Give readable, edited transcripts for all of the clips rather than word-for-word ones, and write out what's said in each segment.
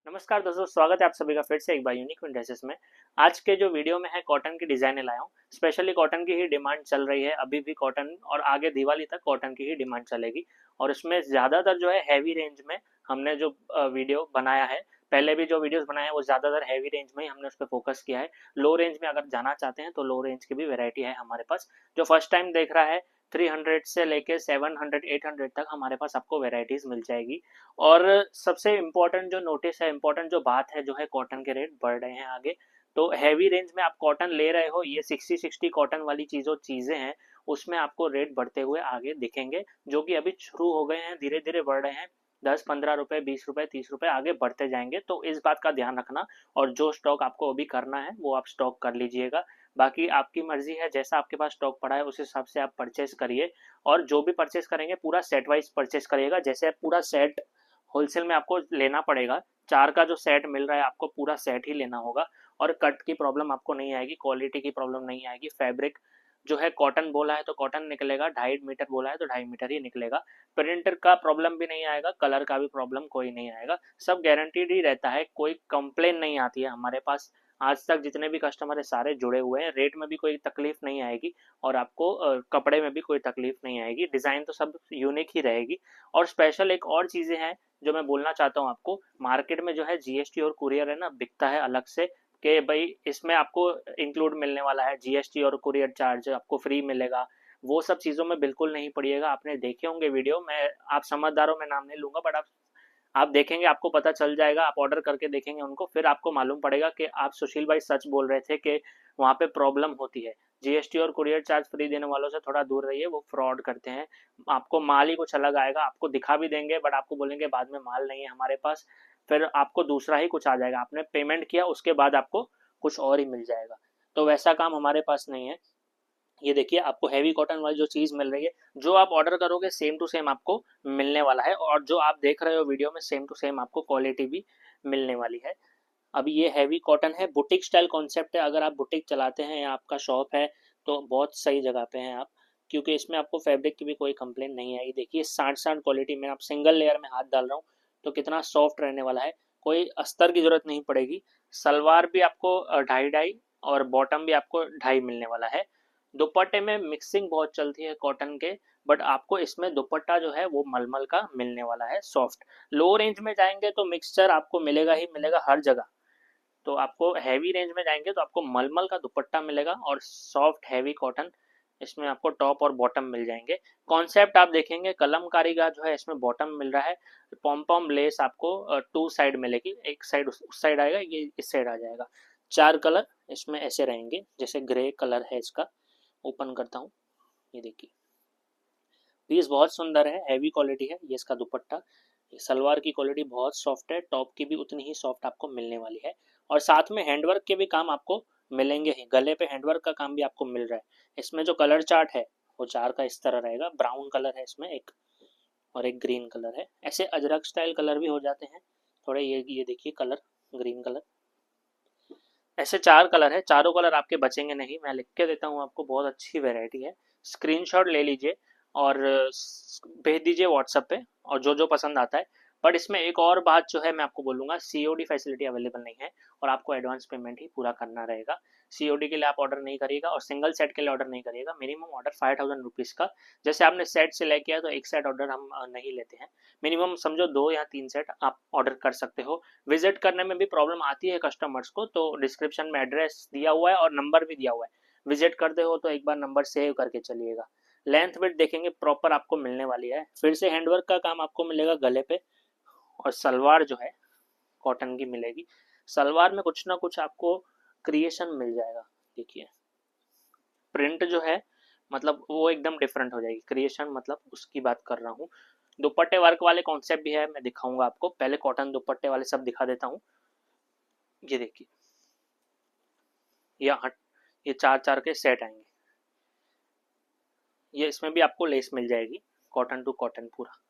नमस्कार दोस्तों, स्वागत है आप सभी का फिर से एक बार यूनिक ड्रेसेस में। आज के जो वीडियो में है कॉटन की डिजाइने लाया हूँ। स्पेशली कॉटन की ही डिमांड चल रही है अभी भी कॉटन, और आगे दिवाली तक कॉटन की ही डिमांड चलेगी। और इसमें ज्यादातर जो है हैवी रेंज में हमने जो वीडियो बनाया है, पहले भी जो वीडियोस बनाए हैं वो ज्यादातर हैवी रेंज में ही हमने उस पर फोकस किया है। लो रेंज में अगर जाना चाहते हैं तो लो रेंज की भी वेरायटी है हमारे पास। जो फर्स्ट टाइम देख रहा है, 300 से लेके 700 800 तक हमारे पास आपको वेराइटीज मिल जाएगी। और सबसे इम्पोर्टेंट जो नोटिस है, इम्पोर्टेंट जो बात है, जो है कॉटन के रेट बढ़ रहे हैं आगे। तो हैवी रेंज में आप कॉटन ले रहे हो, ये 60-60 कॉटन वाली चीजें हैं, उसमें आपको रेट बढ़ते हुए आगे दिखेंगे, जो कि अभी शुरू हो गए हैं, धीरे धीरे बढ़ रहे हैं। 10-15 रुपए, 20 रुपए, 30 रुपए आगे बढ़ते जाएंगे, तो इस बात का ध्यान रखना। और जो स्टॉक आपको अभी करना है वो आप स्टॉक कर लीजिएगा। बाकी आपकी मर्जी है, जैसा आपके पास स्टॉक पड़ा है उस हिसाब से आप परचेस करिए। और जो भी परचेस करेंगे पूरा सेट वाइज परचेस करिएगा। जैसे पूरा सेट होलसेल में आपको लेना पड़ेगा, 4 का जो सेट मिल रहा है आपको पूरा सेट ही लेना होगा। और कट की प्रॉब्लम आपको नहीं आएगी, क्वालिटी की प्रॉब्लम नहीं आएगी। फैब्रिक जो है कॉटन बोला है तो कॉटन निकलेगा, 2.5 मीटर बोला है तो 2.5 मीटर ही निकलेगा। प्रिंटर का प्रॉब्लम भी नहीं आएगा, कलर का भी प्रॉब्लम कोई नहीं आएगा, सब गारंटीड ही रहता है, कोई कंप्लेन नहीं आती है हमारे पास। आज तक जितने भी कस्टमर है सारे जुड़े हुए हैं, रेट में भी कोई तकलीफ नहीं आएगी। और आपको कपड़े में भी कोई तकलीफ नहीं आएगी, डिजाइन तो सब यूनिक ही रहेगी। और स्पेशल एक और चीजें हैं जो मैं बोलना चाहता हूँ आपको। मार्केट में जो है जीएसटी और कुरियर है ना, बिकता है अलग से, कि भाई इसमें आपको इंक्लूड मिलने वाला है, जीएसटी और कुरियर चार्ज आपको फ्री मिलेगा। वो सब चीजों में बिल्कुल नहीं पड़िएगा। आपने देखे होंगे वीडियो, मैं आप समझदारों में नाम नहीं लूंगा, बट आप देखेंगे, आपको पता चल जाएगा। आप ऑर्डर करके देखेंगे उनको, फिर आपको मालूम पड़ेगा कि आप सुशील भाई सच बोल रहे थे कि वहां पे प्रॉब्लम होती है। जीएसटी और कुरियर चार्ज फ्री देने वालों से थोड़ा दूर रहिए, वो फ्रॉड करते हैं। आपको माल ही कुछ अलग आएगा, आपको दिखा भी देंगे बट आपको बोलेंगे बाद में माल नहीं है हमारे पास। फिर आपको दूसरा ही कुछ आ जाएगा, आपने पेमेंट किया उसके बाद आपको कुछ और ही मिल जाएगा। तो वैसा काम हमारे पास नहीं है। ये देखिए, आपको हैवी कॉटन वाली जो चीज मिल रही है, जो आप ऑर्डर करोगे सेम टू सेम आपको मिलने वाला है। और जो आप देख रहे हो वीडियो में, सेम टू सेम आपको क्वालिटी भी मिलने वाली है। अब ये हैवी कॉटन है, बुटीक स्टाइल कॉन्सेप्ट है। अगर आप बुटीक चलाते हैं या आपका शॉप है तो बहुत सही जगह पे हैं आप, क्योंकि इसमें आपको फैब्रिक की भी कोई कंप्लेन नहीं आएगी। देखिए, 60-60 क्वालिटी में, आप सिंगल लेयर में हाथ डाल रहा हूँ तो कितना सॉफ्ट रहने वाला है, कोई अस्तर की जरूरत नहीं पड़ेगी। सलवार भी आपको 2.5-2.5 और बॉटम भी आपको 2.5 मिलने वाला है। दुपट्टे में मिक्सिंग बहुत चलती है कॉटन के, बट आपको इसमें दुपट्टा जो है वो मलमल का मिलने वाला है, सॉफ्ट। लो रेंज में जाएंगे तो मिक्सचर आपको मिलेगा ही मिलेगा हर जगह। तो आपको हैवी रेंज में जाएंगे तो आपको मलमल का दुपट्टा मिलेगा और सॉफ्ट हैवी कॉटन, इसमें आपको टॉप और बॉटम मिल जाएंगे। कॉन्सेप्ट आप देखेंगे, कलमकारी का जो है इसमें बॉटम मिल रहा है। पॉम पॉम लेस आपको 2 साइड मिलेगी, एक साइड उस साइड आएगा, ये इस साइड आ जाएगा। 4 कलर इसमें ऐसे रहेंगे, जैसे ग्रे कलर है इसका। ओपन करता हूँ, ये देखिए, पीस बहुत सुंदर है, हैवी क्वालिटी है। ये इसका दुपट्टा, सलवार की क्वालिटी बहुत सॉफ्ट है, टॉप की भी उतनी ही सॉफ्ट आपको मिलने वाली है। और साथ में हैंडवर्क के भी काम आपको मिलेंगे ही, गले पे हैंडवर्क का काम भी आपको मिल रहा है। इसमें जो कलर चार्ट है वो 4 का इस तरह रहेगा। ब्राउन कलर है इसमें एक, और एक ग्रीन कलर है। ऐसे अजरक स्टाइल कलर भी हो जाते हैं थोड़े। ये देखिए कलर, ग्रीन कलर। ऐसे 4 कलर है, चारों कलर आपके बचेंगे नहीं, मैं लिख के देता हूँ आपको। बहुत अच्छी वेरायटी है, स्क्रीनशॉट ले लीजिए और भेज दीजिए व्हाट्सएप पे, और जो जो पसंद आता है। बट इसमें एक और बात जो है मैं आपको बोलूंगा, सीओडी फैसिलिटी अवेलेबल नहीं है, और आपको एडवांस पेमेंट ही पूरा करना रहेगा। सीओडी के लिए आप ऑर्डर नहीं करिएगा, और सिंगल सेट के लिए ऑर्डर नहीं करिएगा। मिनिमम ऑर्डर 5000 रुपीज का। जैसे आपने सेट से लेके आया तो एक सेट ऑर्डर हम नहीं लेते हैं। मिनिमम समझो 2 या 3 सेट आप ऑर्डर कर सकते हो। विजिट करने में भी प्रॉब्लम आती है कस्टमर्स को, तो डिस्क्रिप्शन में एड्रेस दिया हुआ है और नंबर भी दिया हुआ है। विजिट करते हो तो एक बार नंबर सेव करके चलिएगा। लेंथ विड्थ देखेंगे प्रॉपर आपको मिलने वाली है। फिर से हैंडवर्क का काम आपको मिलेगा गले पे। और सलवार जो है कॉटन की मिलेगी। सलवार में कुछ ना कुछ आपको क्रिएशन मिल जाएगा। देखिए, प्रिंट जो है मतलब वो एकदम डिफरेंट हो जाएगी, क्रिएशन मतलब उसकी बात कर रहा हूँ। दुपट्टे वर्क वाले कॉन्सेप्ट भी है, मैं दिखाऊंगा आपको। पहले कॉटन दुपट्टे वाले सब दिखा देता हूँ। ये देखिए, या हट, ये 4-4 के सेट आएंगे। ये इसमें भी आपको लेस मिल जाएगी, कॉटन टू कॉटन पूरा।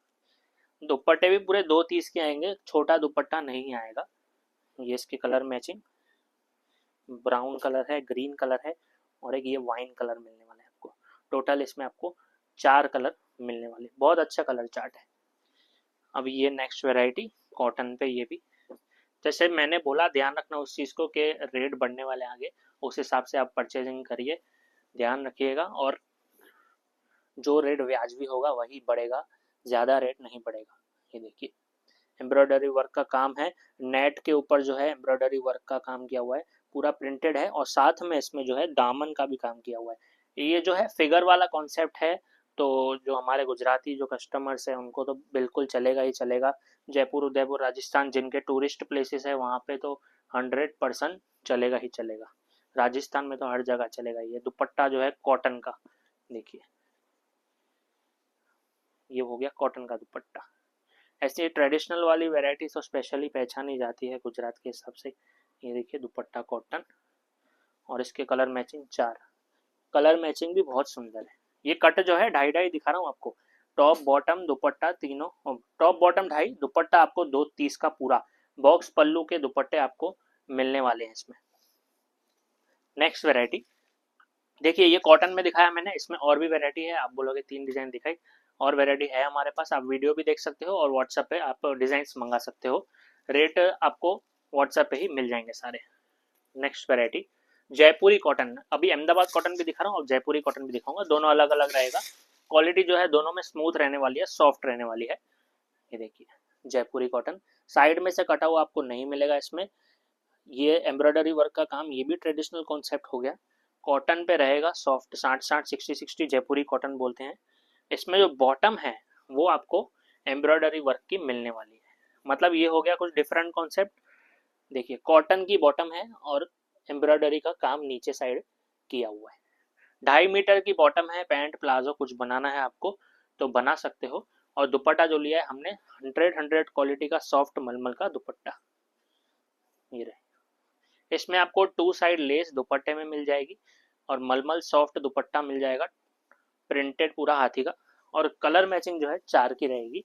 दुपट्टे भी पूरे 2 30 के आएंगे, छोटा दुपट्टा नहीं आएगा। ये इसके कलर मैचिंग, ब्राउन कलर है, ग्रीन कलर है, और एक ये वाइन कलर मिलने वाला है आपको। टोटल इसमें आपको 4 कलर मिलने वाले, बहुत अच्छा कलर चार्ट है। अब ये नेक्स्ट वेराइटी कॉटन पे, ये भी जैसे मैंने बोला, ध्यान रखना उस चीज़ को कि रेट बढ़ने वाले आगे, उस हिसाब से आप परचेजिंग करिए, ध्यान रखिएगा। और जो रेट वाजिबी होगा वही बढ़ेगा, ज़्यादा रेट नहीं बढ़ेगा। ये देखिए एम्ब्रॉयडरी वर्क का काम है, नेट के ऊपर जो है एम्ब्रॉयडरी वर्क का काम किया हुआ है, पूरा प्रिंटेड है, और साथ में इसमें जो है दामन का भी काम किया हुआ है। ये जो है फिगर वाला कॉन्सेप्ट है, तो जो हमारे गुजराती जो कस्टमर्स हैं उनको तो बिल्कुल चलेगा ही चलेगा। जयपुर, उदयपुर, राजस्थान जिनके टूरिस्ट प्लेसेस है वहाँ पे तो 100% चलेगा ही चलेगा। राजस्थान में तो हर जगह चलेगा। ये दुपट्टा जो है कॉटन का, देखिए ये हो गया कॉटन का दुपट्टा। ऐसी ट्रेडिशनल वाली वैरायटी तो स्पेशली पहचानी जाती है गुजरात के हिसाब से। ये देखिए दुपट्टा कॉटन, और इसके कलर मैचिंग 4, कलर मैचिंग भी बहुत सुंदर है। ये कट जो है 2.5 दिखा रहा हूँ आपको, टॉप बॉटम दुपट्टा तीनों, टॉप बॉटम 2.5, दुपट्टा आपको 2.30 का पूरा बॉक्स पल्लू के दुपट्टे आपको मिलने वाले हैं इसमें। नेक्स्ट वैरायटी देखिए, ये कॉटन में दिखाया मैंने, इसमें और भी वैरायटी है। आप बोलोगे 3 डिजाइन दिखाई, और वैरायटी है हमारे पास। आप वीडियो भी देख सकते हो और व्हाट्सएप पे आप डिजाइन मंगा सकते हो। रेट आपको व्हाट्सएप पे ही मिल जाएंगे सारे। नेक्स्ट वैरायटी जयपुरी कॉटन, अभी अहमदाबाद कॉटन भी दिखा रहा हूँ और जयपुरी कॉटन भी दिखाऊंगा, दोनों अलग अलग रहेगा। क्वालिटी जो है दोनों में स्मूथ रहने वाली है, सॉफ्ट रहने वाली है। ये देखिए जयपुरी कॉटन, साइड में से कटा हुआ आपको नहीं मिलेगा इसमें। ये एम्ब्रॉयडरी वर्क का काम, ये भी ट्रेडिशनल कॉन्सेप्ट हो गया। कॉटन पे रहेगा सॉफ्ट, 60-60, 60-60 जयपुरी कॉटन बोलते हैं। इसमें जो बॉटम है वो आपको एम्ब्रॉयडरी वर्क की मिलने वाली है। मतलब ये हो गया कुछ डिफरेंट कॉन्सेप्ट। देखिए कॉटन की बॉटम है और एम्ब्रॉयडरी का काम नीचे साइड किया हुआ है। 2.5 मीटर की बॉटम है, पैंट प्लाजो कुछ बनाना है आपको तो बना सकते हो। और दुपट्टा जो लिया है हमने 100 क्वालिटी का सॉफ्ट मलमल का दुपट्टा, ये रहे। इसमें आपको 2 साइड लेस दुपट्टे में मिल जाएगी और मलमल सॉफ्ट दुपट्टा मिल जाएगा, प्रिंटेड पूरा हाथी का। और कलर मैचिंग जो है 4 की रहेगी।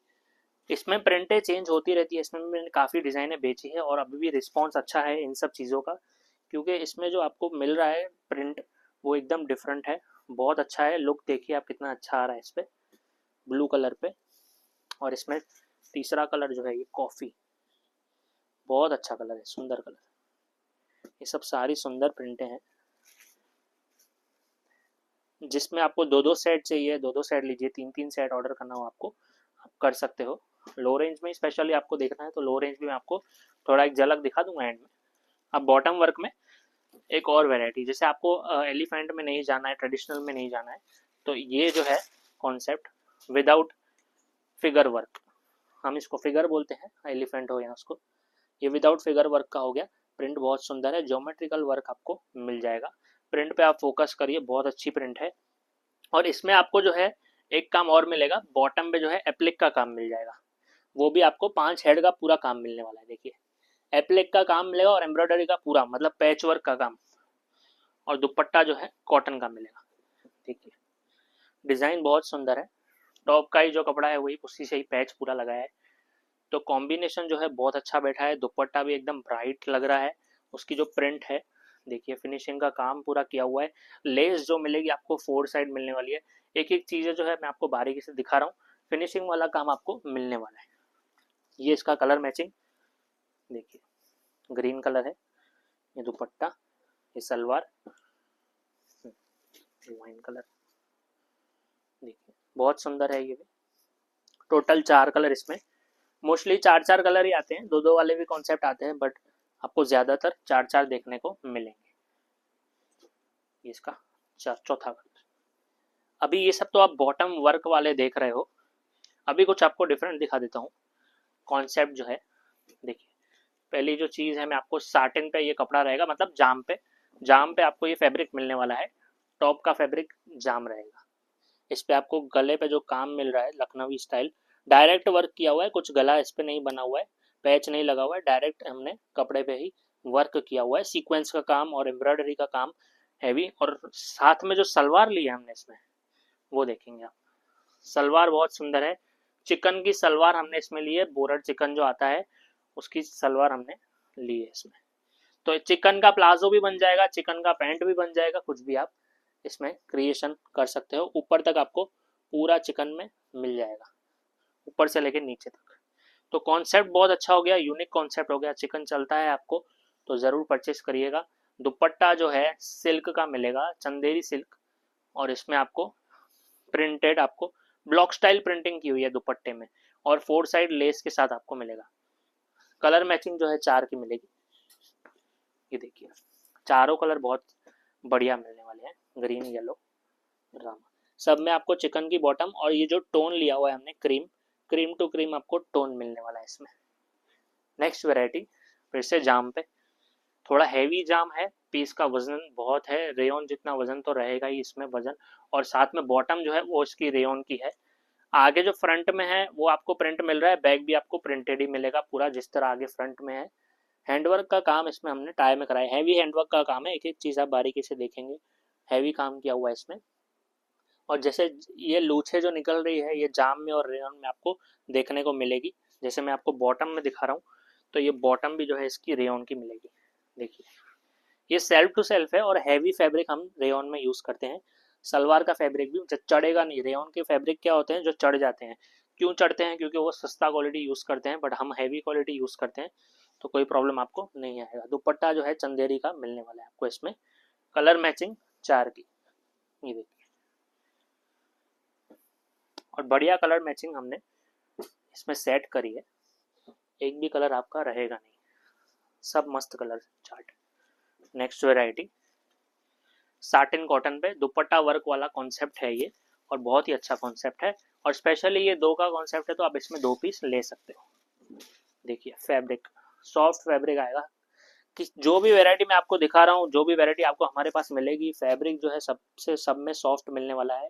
इसमें प्रिंटें चेंज होती रहती है, इसमें मैंने काफ़ी डिज़ाइनें बेची है और अभी भी रिस्पॉन्स अच्छा है इन सब चीज़ों का, क्योंकि इसमें जो आपको मिल रहा है प्रिंट वो एकदम डिफरेंट है, बहुत अच्छा है। लुक देखिए आप कितना अच्छा आ रहा है इस पर, ब्लू कलर पे। और इसमें तीसरा कलर जो है ये कॉफ़ी, बहुत अच्छा कलर है, सुंदर कलर। ये सब सारी सुंदर प्रिंटें हैं, जिसमें आपको 2-2 सेट चाहिए 2-2 सेट लीजिए, 3-3 सेट ऑर्डर करना हो आपको, आप कर सकते हो। लो रेंज में स्पेशली आपको देखना है तो लो रेंज में मैं आपको थोड़ा एक झलक दिखा दूंगा एंड में। अब बॉटम वर्क में एक और वैरायटी, जैसे आपको एलिफेंट में नहीं जाना है, ट्रेडिशनल में नहीं जाना है, तो ये जो है कॉन्सेप्ट विदाउट फिगर वर्क, हम इसको फिगर बोलते हैं, एलिफेंट हो या उसको, ये विदाउट फिगर वर्क का हो गया। प्रिंट बहुत सुंदर है, ज्योमेट्रिकल वर्क आपको मिल जाएगा। प्रिंट पे आप फोकस करिए, बहुत अच्छी प्रिंट है। और इसमें आपको जो है एक काम और मिलेगा, बॉटम पे जो है एप्लिक का काम मिल जाएगा, वो भी आपको 5 हेड का पूरा काम मिलने वाला है। देखिए एप्लिक का काम मिलेगा और एम्ब्रॉयडरी का पूरा, मतलब पैच वर्क का काम, और दुपट्टा जो है कॉटन का मिलेगा। देखिए डिजाइन बहुत सुंदर है, टॉप का ही जो कपड़ा है वही उसी से ही पैच पूरा लगाया है, तो कॉम्बिनेशन जो है बहुत अच्छा बैठा है। दुपट्टा भी एकदम ब्राइट लग रहा है, उसकी जो प्रिंट है देखिए, फिनिशिंग का काम पूरा किया हुआ है। लेस जो मिलेगी आपको 4 साइड मिलने वाली है। एक एक चीज़ें जो है मैं आपको बारीकी से दिखा रहा हूँ, फिनिशिंग वाला काम आपको मिलने वाला है। ये इसका कलर मैचिंग देखिए, ग्रीन कलर है, ये दुपट्टा, ये सलवार, वाइन कलर, देखिए बहुत सुंदर है। ये भी टोटल 4 कलर, इसमें मोस्टली 4-4 कलर ही आते हैं, 2-2 वाले भी कॉन्सेप्ट आते हैं, बट आपको ज़्यादातर 4-4 देखने को मिलेंगे। इसका चौथा कलर। अभी ये सब तो आप बॉटम वर्क वाले देख रहे हो, अभी कुछ आपको डिफरेंट दिखा देता हूँ कॉन्सेप्ट जो है। देखिए पहली जो चीज़ है, मैं आपको साटिन पे ये कपड़ा रहेगा, मतलब जाम पे आपको ये फैब्रिक मिलने वाला है। टॉप का फैब्रिक जाम रहेगा, इस पे आपको गले पे जो काम मिल रहा है लखनवी स्टाइल, डायरेक्ट वर्क किया हुआ है, कुछ गला इस पे नहीं बना हुआ है, पैच नहीं लगा हुआ है, डायरेक्ट हमने कपड़े पे ही वर्क किया हुआ है। सीक्वेंस का काम और एम्ब्रॉयडरी का काम हैवी, और साथ में जो सलवार ली है हमने इसमें वो देखेंगे आप। सलवार बहुत सुंदर है, चिकन की सलवार हमने इसमें ली है, बोरड चिकन जो आता है उसकी सलवार हमने ली है इसमें। तो चिकन का प्लाजो भी बन जाएगा, चिकन का पैंट भी बन जाएगा, कुछ भी आप इसमें क्रिएशन कर सकते हो। ऊपर तक आपको पूरा चिकन में मिल जाएगा, ऊपर से लेकर नीचे तक। तो कॉन्सेप्ट बहुत अच्छा हो गया, यूनिक कॉन्सेप्ट हो गया, चिकन चलता है आपको तो ज़रूर परचेस करिएगा। दुपट्टा जो है सिल्क का मिलेगा, चंदेरी सिल्क, और इसमें आपको प्रिंटेड, आपको ब्लॉक स्टाइल प्रिंटिंग की हुई है दुपट्टे में, और 4 साइड लेस के साथ आपको मिलेगा। कलर मैचिंग जो है 4 की मिलेगी। ये देखिए चारों कलर बहुत बढ़िया मिलने वाले हैं, ग्रीन, येलो, रामा, सब में आपको चिकन की बॉटम, और ये जो टोन लिया हुआ है हमने क्रीम, क्रीम टू क्रीम आपको टोन मिलने वाला है इसमें। नेक्स्ट वेराइटी फिर से जाम पे, थोड़ा हैवी जाम है, पीस का वजन बहुत है, रेयन जितना वजन तो रहेगा ही इसमें वजन, और साथ में बॉटम जो है वो इसकी रेयन की है। आगे जो फ्रंट में है वो आपको प्रिंट मिल रहा है, बैक भी आपको प्रिंटेड ही मिलेगा पूरा, जिस तरह आगे फ्रंट में है। हैंडवर्क का काम इसमें हमने टाई में कराया, हैवी हैंडवर्क का काम है, एक एक चीज़ आप बारीकी से देखेंगे, हैवी काम किया हुआ है इसमें। और जैसे ये लूछे जो निकल रही है ये जाम में और रेयन में आपको देखने को मिलेगी। जैसे मैं आपको बॉटम में दिखा रहा हूँ, तो ये बॉटम भी जो है इसकी रेयन की मिलेगी। देखिए ये सेल्फ टू सेल्फ है, और हैवी फैब्रिक हम रेयन में यूज़ करते हैं। सलवार का फैब्रिक भी चढ़ेगा नहीं, रेयन के फैब्रिक क्या होते हैं जो चढ़ जाते हैं, क्यों चढ़ते हैं, क्योंकि वो सस्ता क्वालिटी यूज़ करते हैं, बट हम हैवी क्वालिटी यूज़ करते हैं, तो कोई प्रॉब्लम आपको नहीं आएगा। दुपट्टा जो है चंदेरी का मिलने वाला है आपको इसमें, कलर मैचिंग 4 की, ये देखिए, और बढ़िया कलर मैचिंग हमने इसमें सेट करी है, एक भी कलर आपका रहेगा नहीं, सब मस्त colour chart. Next variety satin cotton पे दुपट्टा वर्क वाला कॉन्सेप्ट है ये, और बहुत ही अच्छा कॉन्सेप्ट है, और स्पेशली ये 2 का कॉन्सेप्ट है तो आप इसमें 2 पीस ले सकते हो। देखिए फैब्रिक सॉफ्ट फैब्रिक आएगा, कि जो भी वैरायटी मैं आपको दिखा रहा हूँ, जो भी वैरायटी आपको हमारे पास मिलेगी, फैब्रिक जो है सबसे सब में सॉफ्ट मिलने वाला है।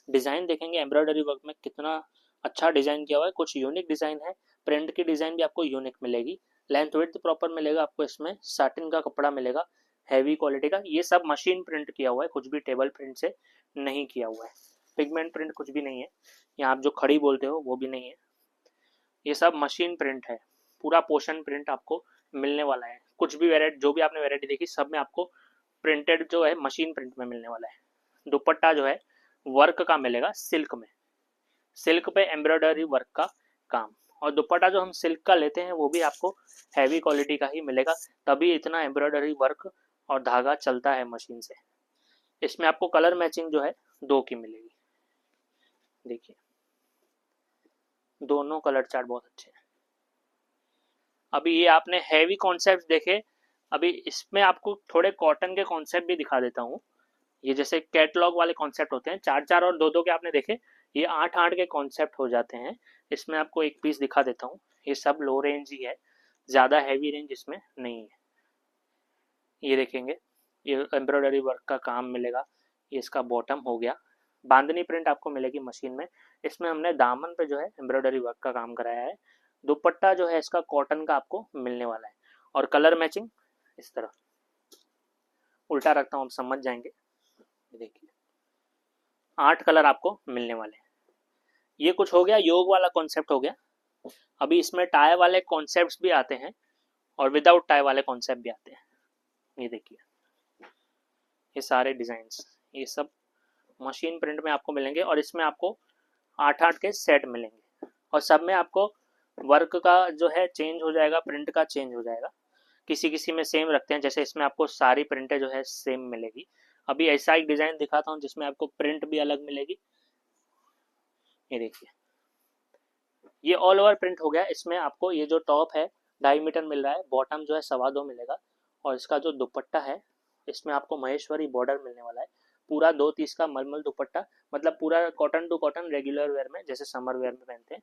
डिज़ाइन देखेंगे एम्ब्रॉयडरी वर्क में कितना अच्छा डिज़ाइन किया हुआ है, कुछ यूनिक डिज़ाइन है, प्रिंट की डिज़ाइन भी आपको यूनिक मिलेगी, लेंथ विड्थ प्रॉपर मिलेगा आपको इसमें, साटिन का कपड़ा मिलेगा हैवी क्वालिटी का, ये सब मशीन प्रिंट किया हुआ है, कुछ भी टेबल प्रिंट से नहीं किया हुआ है, पिगमेंट प्रिंट कुछ भी नहीं है, या आप जो खड़ी बोलते हो वो भी नहीं है, ये सब मशीन प्रिंट है, पूरा पोर्शन प्रिंट आपको मिलने वाला है। कुछ भी वेराइटी, जो भी आपने वेराइटी देखी सब में आपको प्रिंटेड जो है मशीन प्रिंट में मिलने वाला है। दुपट्टा जो है वर्क का मिलेगा, सिल्क में, सिल्क पे एम्ब्रॉयडरी वर्क का काम, और दुपट्टा जो हम सिल्क का लेते हैं वो भी आपको हैवी क्वालिटी का ही मिलेगा, तभी इतना एम्ब्रॉयडरी वर्क और धागा चलता है मशीन से। इसमें आपको कलर मैचिंग जो है 2 की मिलेगी। देखिए दोनों कलर चार्ट बहुत अच्छे हैं। अभी ये आपने हैवी कॉन्सेप्ट देखे, अभी इसमें आपको थोड़े कॉटन के कॉन्सेप्ट भी दिखा देता हूँ। ये जैसे कैटलॉग वाले कॉन्सेप्ट होते हैं, 4-4 और 2-2 के आपने देखे, ये 8-8 के कॉन्सेप्ट हो जाते हैं। इसमें आपको एक पीस दिखा देता हूँ, ये सब लो रेंज ही है, ज़्यादा हैवी रेंज इसमें नहीं है। ये देखेंगे, ये एम्ब्रॉयडरी वर्क का काम मिलेगा, ये इसका बॉटम हो गया, बांधनी प्रिंट आपको मिलेगी मशीन में, इसमें हमने दामन पे जो है एम्ब्रॉयडरी वर्क का काम कराया है। दुपट्टा जो है इसका कॉटन का आपको मिलने वाला है, और कलर मैचिंग इस तरह उल्टा रखता हूँ, आप समझ जाएंगे। देखिए 8 कलर आपको मिलने वाले हैं। ये कुछ हो गया योग वाला कॉन्सेप्ट हो गया। अभी इसमें टाई वाले कॉन्सेप्ट्स भी आते हैं, और विदाउट टाई वाले कॉन्सेप्ट भी आते हैं। ये देखिए ये सारे डिजाइन्स, ये सब मशीन प्रिंट में आपको मिलेंगे, और इसमें आपको 8-8 के सेट मिलेंगे, और सब में आपको वर्क का जो है चेंज हो जाएगा, प्रिंट का चेंज हो जाएगा, किसी किसी में सेम रखते हैं, जैसे इसमें आपको सारी प्रिंटें जो है सेम मिलेगी। अभी ऐसा एक डिज़ाइन दिखाता हूँ जिसमें आपको प्रिंट भी अलग मिलेगी। ये देखिए ये ऑल ओवर प्रिंट हो गया, इसमें आपको ये जो टॉप है 2.5 मीटर मिल रहा है, बॉटम जो है 2.25 मिलेगा, और इसका जो दुपट्टा है इसमें आपको महेश्वरी बॉर्डर मिलने वाला है, पूरा 2 तीस का मलमल दुपट्टा, मतलब पूरा cotton to cotton, regular wear में जैसे समर वेयर में पहनते हैं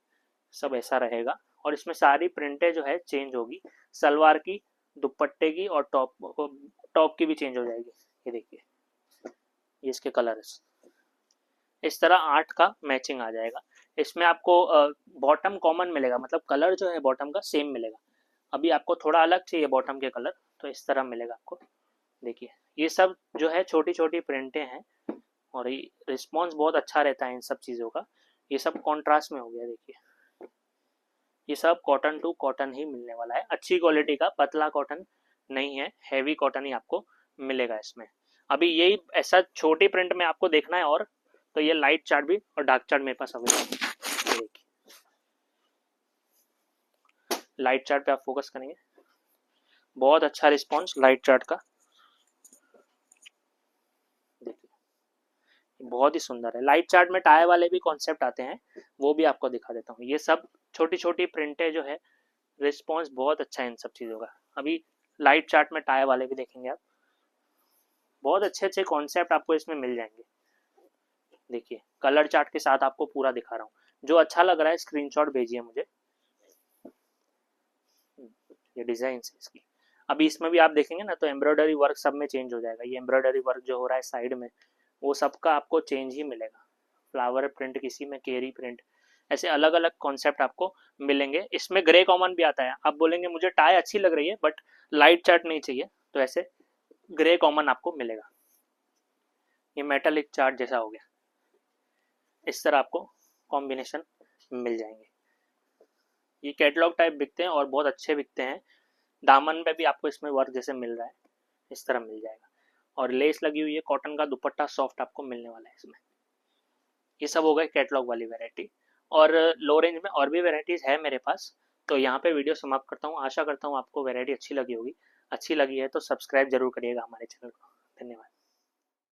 सब ऐसा रहेगा, और इसमें सारी प्रिंटें जो है चेंज होगी, सलवार की, दुपट्टे की, और टॉप की भी चेंज हो जाएगी। ये देखिए ये इसके कलर्स, इस तरह 8 का मैचिंग आ जाएगा। इसमें आपको बॉटम कॉमन मिलेगा, मतलब कलर जो है बॉटम का सेम मिलेगा। अभी आपको थोड़ा अलग चाहिए बॉटम के कलर, तो इस तरह मिलेगा आपको। देखिए ये सब जो है छोटी छोटी प्रिंटें हैं, और ये रिस्पॉन्स बहुत अच्छा रहता है इन सब चीज़ों का। ये सब कॉन्ट्रास्ट में हो गया, देखिए ये सब कॉटन टू कॉटन ही मिलने वाला है, अच्छी क्वालिटी का, पतला कॉटन नहीं है, हैवी कॉटन ही आपको मिलेगा इसमें। अभी यही ऐसा छोटी प्रिंट में आपको देखना है, और तो ये लाइट चार्ट भी और डार्क चार्ट मेरे पास अवेलेबल है। लाइट चार्ट पे आप फोकस करेंगे, बहुत अच्छा रिस्पॉन्स लाइट चार्ट का, देखिए बहुत ही सुंदर है। लाइट चार्ट में टाई वाले भी कॉन्सेप्ट आते हैं, वो भी आपको दिखा देता हूँ। ये सब छोटी छोटी प्रिंटें जो है, रिस्पॉन्स बहुत अच्छा है इन सब चीज़ों का। अभी लाइट चार्ट में टाई वाले भी देखेंगे आप, बहुत अच्छे अच्छे कॉन्सेप्ट आपको इसमें मिल जाएंगे। देखिए कलर चार्ट के साथ आपको पूरा दिखा रहा हूँ, जो अच्छा लग रहा है स्क्रीनशॉट भेजिए मुझे। ये डिजाइन है इसकी। अभी इसमें भी आप देखेंगे ना तो एम्ब्रॉयडरी वर्क सब में चेंज हो जाएगा। ये एम्ब्रॉयडरी वर्क जो हो रहा है साइड में, वो सबका आपको चेंज ही मिलेगा। फ्लावर प्रिंट, किसी में केरी प्रिंट, ऐसे अलग अलग कॉन्सेप्ट आपको मिलेंगे। इसमें ग्रे कॉमन भी आता है। आप बोलेंगे मुझे टाई अच्छी लग रही है बट लाइट चार्ट नहीं चाहिए, तो ऐसे ग्रे कॉमन आपको मिलेगा। ये मेटालिक चार्ट जैसा हो गया, इस तरह आपको कॉम्बिनेशन मिल जाएंगे। ये कैटलॉग टाइप बिकते हैं और बहुत अच्छे बिकते हैं। दामन पे भी आपको इसमें वर्क जैसे मिल रहा है, इस तरह मिल जाएगा। और लेस लगी हुई है, कॉटन का दुपट्टा सॉफ्ट आपको मिलने वाला है इसमें। ये सब हो गए कैटलॉग वाली वैरायटी। और लो रेंज में और भी वैरायटीज़ है मेरे पास। तो यहाँ पे वीडियो समाप्त करता हूँ। आशा करता हूँ आपको वैरायटी अच्छी लगी होगी। अच्छी लगी है तो सब्सक्राइब जरूर करिएगा हमारे चैनल को। धन्यवाद।